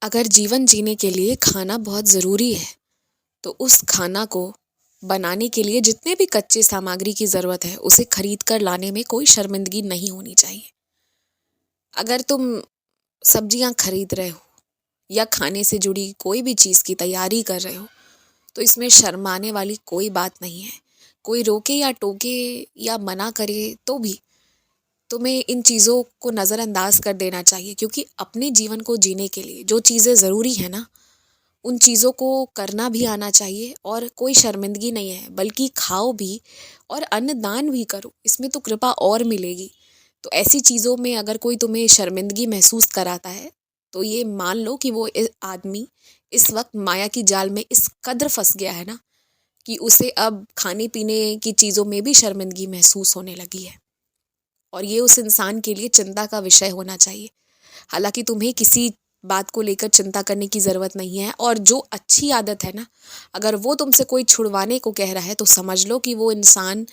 अगर जीवन जीने के लिए खाना बहुत ज़रूरी है तो उस खाना को बनाने के लिए जितने भी कच्चे सामग्री की ज़रूरत है उसे खरीद कर लाने में कोई शर्मिंदगी नहीं होनी चाहिए। अगर तुम सब्जियां खरीद रहे हो या खाने से जुड़ी कोई भी चीज़ की तैयारी कर रहे हो तो इसमें शर्माने वाली कोई बात नहीं है। कोई रोके या टोके या मना करे तो भी तुम्हें इन चीज़ों को नज़रअंदाज कर देना चाहिए, क्योंकि अपने जीवन को जीने के लिए जो चीज़ें ज़रूरी है ना, उन चीज़ों को करना भी आना चाहिए और कोई शर्मिंदगी नहीं है, बल्कि खाओ भी और अन्नदान भी करो, इसमें तो कृपा और मिलेगी। तो ऐसी चीज़ों में अगर कोई तुम्हें शर्मिंदगी महसूस कराता है तो ये मान लो कि वो आदमी इस वक्त माया की जाल में इस कद्र फंस गया है ना, कि उसे अब खाने पीने की चीज़ों में भी शर्मिंदगी महसूस होने लगी है। और ये उस इंसान के लिए चिंता का विषय होना चाहिए। हालांकि तुम्हें किसी बात को लेकर चिंता करने की ज़रूरत नहीं है, और जो अच्छी आदत है ना, अगर वो तुमसे कोई छुड़वाने को कह रहा है तो समझ लो कि वो इंसान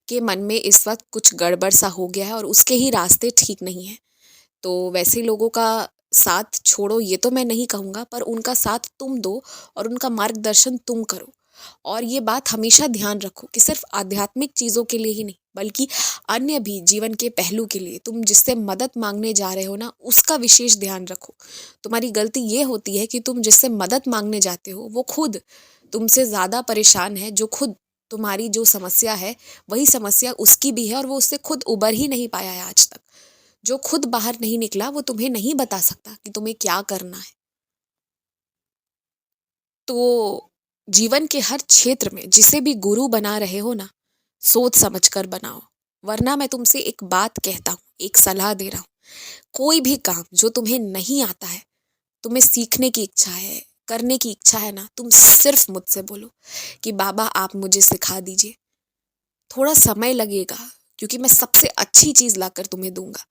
के मन में इस वक्त कुछ गड़बड़ सा हो गया है और उसके ही रास्ते ठीक नहीं है। तो वैसे लोगों का साथ छोड़ो ये तो मैं नहीं कहूँगा, पर उनका साथ तुम दो और उनका मार्गदर्शन तुम करो। और ये बात हमेशा ध्यान रखो कि सिर्फ आध्यात्मिक चीज़ों के लिए ही नहीं, बल्कि अन्य भी जीवन के पहलू के लिए तुम जिससे मदद मांगने जा रहे हो ना, उसका विशेष ध्यान रखो। तुम्हारी गलती ये होती है कि तुम जिससे मदद मांगने जाते हो वो खुद तुमसे ज़्यादा परेशान है, जो खुद तुम्हारी जो समस्या है वही समस्या उसकी भी है और वो उससे खुद उबर ही नहीं पाया है आज तक। जो खुद बाहर नहीं निकला वो तुम्हें नहीं बता सकता कि तुम्हें क्या करना है। तो जीवन के हर क्षेत्र में जिसे भी गुरु बना रहे हो ना, सोच समझ कर बनाओ। वरना मैं तुमसे एक बात कहता हूँ, एक सलाह दे रहा हूँ, कोई भी काम जो तुम्हें नहीं आता है, तुम्हें सीखने की इच्छा है, करने की इच्छा है ना, तुम सिर्फ मुझसे बोलो कि बाबा आप मुझे सिखा दीजिए। थोड़ा समय लगेगा, क्योंकि मैं सबसे अच्छी चीज़ लाकर तुम्हें दूंगा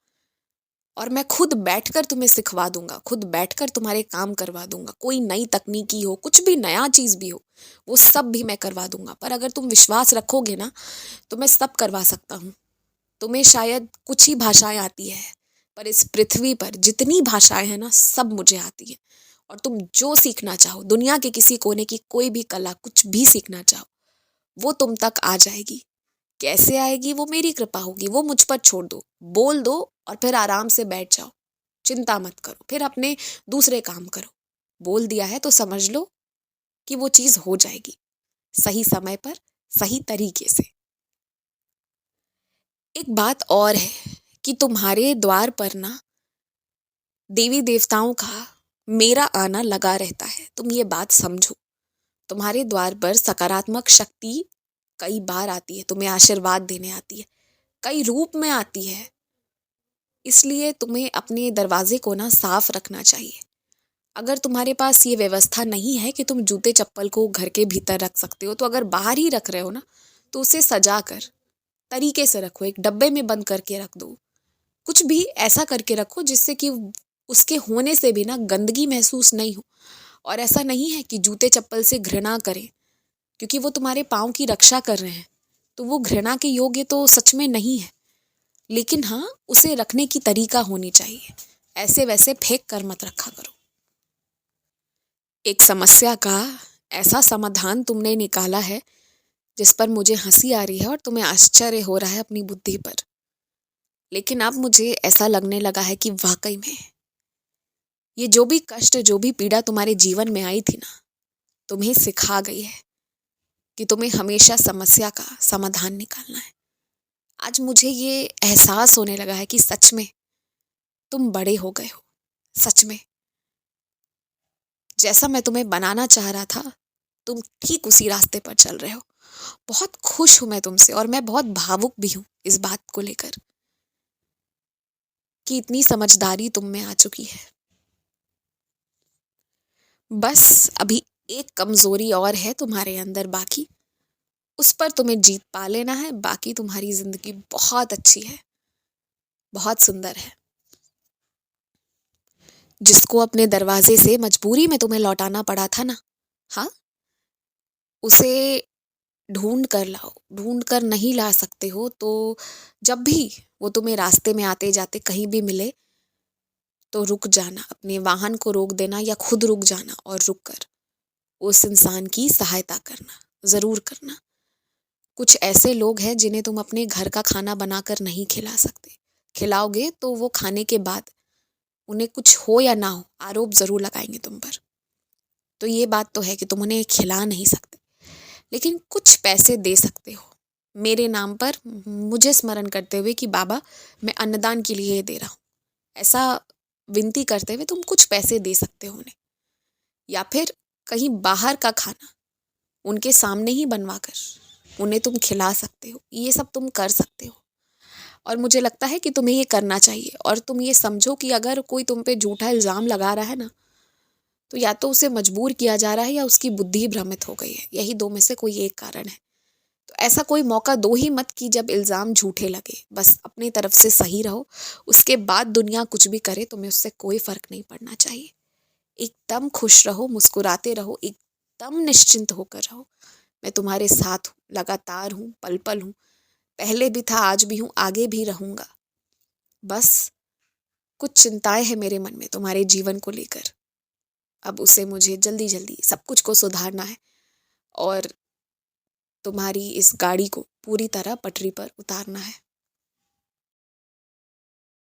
और मैं खुद बैठकर तुम्हें सिखवा दूंगा, खुद बैठकर तुम्हारे काम करवा दूंगा। कोई नई तकनीकी हो, कुछ भी नया चीज़ भी हो, वो सब भी मैं करवा दूंगा। पर अगर तुम विश्वास रखोगे ना, तो मैं सब करवा सकता हूँ। तुम्हें शायद कुछ ही भाषाएं आती है, पर इस पृथ्वी पर जितनी भाषाएं हैं ना, सब मुझे आती है। और तुम जो सीखना चाहो, दुनिया के किसी कोने की कोई भी कला, कुछ भी सीखना चाहो, वो तुम तक आ जाएगी। कैसे आएगी वो मेरी कृपा होगी, वो मुझ पर छोड़ दो। बोल दो और फिर आराम से बैठ जाओ। चिंता मत करो, फिर अपने दूसरे काम करो। बोल दिया है तो समझ लो कि वो चीज़ हो जाएगी, सही समय पर, सही तरीके से। एक बात और है कि तुम्हारे द्वार पर ना देवी देवताओं का मेरा आना लगा रहता है। तुम ये बात समझो। तुम्हारे द्वार पर सकारात्मक शक्ति कई बार आती है, तुम्हें आशीर्वाद देने आती है, कई रूप में आती है। इसलिए तुम्हें अपने दरवाजे को ना साफ रखना चाहिए। अगर तुम्हारे पास ये व्यवस्था नहीं है कि तुम जूते चप्पल को घर के भीतर रख सकते हो, तो अगर बाहर ही रख रहे हो ना, तो उसे सजा कर तरीके से रखो, एक डब्बे में बंद करके रख दो। कुछ भी ऐसा करके रखो जिससे कि उसके होने से भी ना गंदगी महसूस नहीं हो। और ऐसा नहीं है कि जूते चप्पल से घृणा करें, क्योंकि वो तुम्हारे पाँव की रक्षा कर रहे हैं, तो वो घृणा के योग्य तो सच में नहीं है। लेकिन हाँ, उसे रखने की तरीका होनी चाहिए। ऐसे वैसे फेंक कर मत रखा करो। एक समस्या का ऐसा समाधान तुमने निकाला है जिस पर मुझे हंसी आ रही है और तुम्हें आश्चर्य हो रहा है अपनी बुद्धि पर। लेकिन अब मुझे ऐसा लगने लगा है कि वाकई में ये जो भी कष्ट, जो भी पीड़ा तुम्हारे जीवन में आई थी ना, तुम्हें सिखा गई है कि तुम्हें हमेशा समस्या का समाधान निकालना है। आज मुझे ये एहसास होने लगा है कि सच में तुम बड़े हो गए हो। सच में जैसा मैं तुम्हें बनाना चाह रहा था, तुम ठीक उसी रास्ते पर चल रहे हो। बहुत खुश हूं मैं तुमसे, और मैं बहुत भावुक भी हूं इस बात को लेकर कि इतनी समझदारी तुम में आ चुकी है। बस अभी एक कमजोरी और है तुम्हारे अंदर बाकी, उस पर तुम्हें जीत पा लेना है। बाकी तुम्हारी जिंदगी बहुत अच्छी है, बहुत सुंदर है। जिसको अपने दरवाजे से मजबूरी में तुम्हें लौटाना पड़ा था ना, हाँ, उसे ढूंढ कर लाओ। ढूंढ कर नहीं ला सकते हो तो जब भी वो तुम्हें रास्ते में आते जाते कहीं भी मिले, तो रुक जाना, अपने वाहन को रोक देना या खुद रुक जाना और रुक कर उस इंसान की सहायता करना ज़रूर करना। कुछ ऐसे लोग हैं जिन्हें तुम अपने घर का खाना बनाकर नहीं खिला सकते। खिलाओगे तो वो खाने के बाद उन्हें कुछ हो या ना हो आरोप ज़रूर लगाएंगे तुम पर। तो ये बात तो है कि तुम उन्हें खिला नहीं सकते, लेकिन कुछ पैसे दे सकते हो मेरे नाम पर, मुझे स्मरण करते हुए कि बाबा मैं अन्नदान के लिए ये दे रहा हूँ, ऐसा विनती करते हुए तुम कुछ पैसे दे सकते हो उन्हें। या फिर कहीं बाहर का खाना उनके सामने ही बनवा कर उन्हें तुम खिला सकते हो। ये सब तुम कर सकते हो और मुझे लगता है कि तुम्हें ये करना चाहिए। और तुम ये समझो कि अगर कोई तुम पे झूठा इल्ज़ाम लगा रहा है ना, तो या तो उसे मजबूर किया जा रहा है या उसकी बुद्धि भ्रमित हो गई है। यही दो में से कोई एक कारण है। तो ऐसा कोई मौका दो ही मत कि जब इल्ज़ाम झूठे लगे। बस अपनी तरफ से सही रहो, उसके बाद दुनिया कुछ भी करे तुम्हें उससे कोई फ़र्क नहीं पड़ना चाहिए। एकदम खुश रहो, मुस्कुराते रहो, एकदम निश्चिंत होकर रहो। मैं तुम्हारे साथ हूँ, लगातार हूँ, पल पल हूँ। पहले भी था, आज भी हूँ, आगे भी रहूँगा। बस कुछ चिंताएं हैं मेरे मन में तुम्हारे जीवन को लेकर। अब उसे मुझे जल्दी जल्दी सब कुछ को सुधारना है और तुम्हारी इस गाड़ी को पूरी तरह पटरी पर उतारना है।